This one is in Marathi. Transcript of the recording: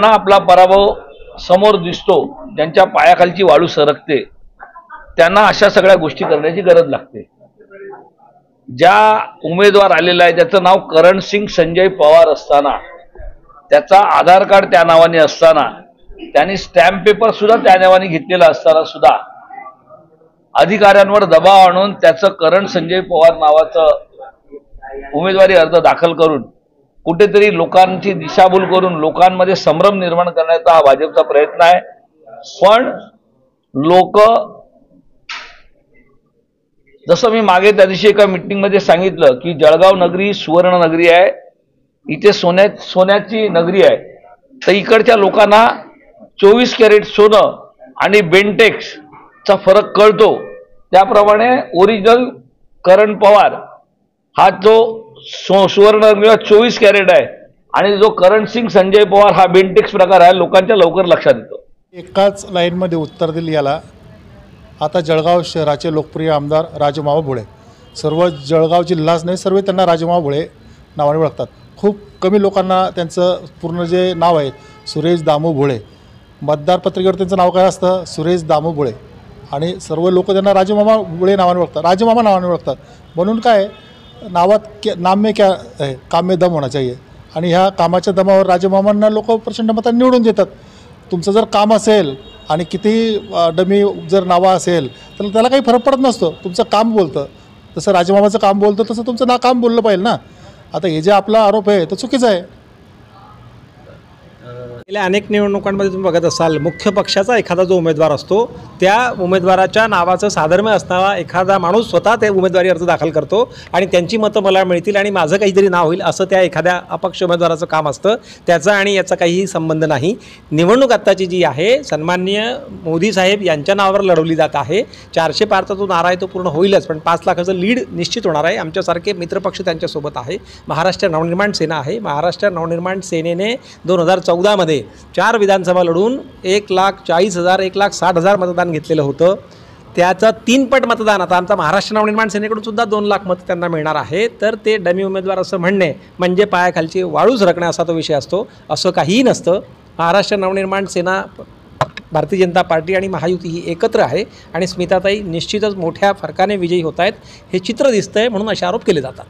ज्यांना आपला पराभव समोर दिसतो, ज्यांच्या पायाखालची वाळू सरकते, त्यांना अशा सगळ्या गोष्टी करण्याची गरज लागते। ज्या उमेदवार आलेला आहे त्याचं नाव करण सिंग संजय पवार असताना, त्याचा आधार कार्ड त्या नावाने असताना, त्यांनी स्टॅम्प पेपर सुद्धा त्या नावाने घेतलेला असताना सुद्धा अधिकाऱ्यांवर दबाव आणून त्याचं करण संजय पवार नावाचं उमेदवारी अर्ज दाखल करून कुठेतरी लोकांची दिशाभूल करून लोकांमध्ये संभ्रम निर्माण करण्याचा हा भाजपचा प्रयत्न आहे। पण लोक, जसं मी मागे त्या दिवशी एका मीटिंगमध्ये सांगितलं की जळगाव नगरी सुवर्ण नगरी आहे, इथे सोन्याची नगरी आहे, तर इकडच्या लोकांना 24 कॅरेट सोनं आणि बेंटेक्सचा फरक कळतो। त्याप्रमाणे ओरिजिनल करण पवार हा जो सुवर्ण नगरीला 24 कॅरेट आहे आणि जो करण सिंग संजय पवार हा बेंटेक्स प्रकार आहे, लोकांच्या लवकर लक्षात येतो। एकाच लाईनमध्ये उत्तर दिलं याला। आता जळगाव शहराचे लोकप्रिय आमदार राजूमामा भोळे, सर्व जळगाव जिल्हाच नाही सर्व त्यांना राजूमामा भोळे नावाने ओळखतात। खूप कमी लोकांना त्यांचं पूर्ण जे नाव आहे सुरेश दामू भोळे, मतदार पत्रिकेवर त्यांचं नाव काय असतं सुरेश दामू भोळे, आणि सर्व लोक त्यांना राजूमामा भोळे नावाने ओळखतात, राजूमामा नावाने ओळखतात। म्हणून काय नावात नाम में क्या है, काम में दम होना चाहिए, आणि ह्या कामाच्या दमावर राजूमामांना लोक प्रचंड मतांनी निवडून देतात। तुमचं जर काम असेल आणि किती डमी जर नावं असेल तर त्याला काही फरक पडत नसतो, तुमचं काम बोलतं। तसं राजूमामाचं काम बोलतं तसं तुमचं काम बोललं पाहिजे ना। आता हे जे आपला आरोप आहे तो चुकीचा आहे। गेल्या अनेक निवडणुकांमध्ये तुम्ही बघत असाल, मुख्य पक्षाचा एखादा जो उमेदवार असतो त्या उमेदवाराच्या नावाचं साधर्म्य असणारा एखादा माणूस स्वतः ते उमेदवारी अर्ज दाखल करतो आणि त्यांची मतं मला मिळतील आणि माझं काहीतरी नाव होईल असं त्या एखाद्या अपक्ष उमेदवाराचं काम असतं। त्याचा आणि याचा काहीही संबंध नाही। निवडणूक आत्ताची जी आहे सन्माननीय मोदी साहेब यांच्या नावावर लढवली जात आहे। 400 पारचा जो नारा आहे तो पूर्ण होईलच, पण 5 लाखाचं लीड निश्चित होणार आहे। आमच्यासारखे मित्रपक्ष त्यांच्यासोबत आहे। महाराष्ट्र नवनिर्माण सेना आहे। महाराष्ट्र नवनिर्माण सेनेने 2014मध्ये 4 विधानसभा लढून 1,40,000 1,60,000 मतदान घेतलेलं होतं। त्याचं 3 पट मतदान आता आमचा महाराष्ट्र नवनिर्माण सेनेकडून सुद्धा 2 लाख मतं त्यांना मिळणार आहे। तर ते डमी उमेदवार असं म्हणणे म्हणजे पायाखालची वाळूच रकणे असा तो विषय असतो, असं काहीही नसतं। महाराष्ट्र नवनिर्माण सेना, भारतीय जनता पार्टी आणि महायुती ही एकत्र आहे आणि स्मिताताई निश्चितच मोठ्या फरकाने विजयी होत आहेत हे चित्र दिसतंय, म्हणून असे आरोप केले जातात।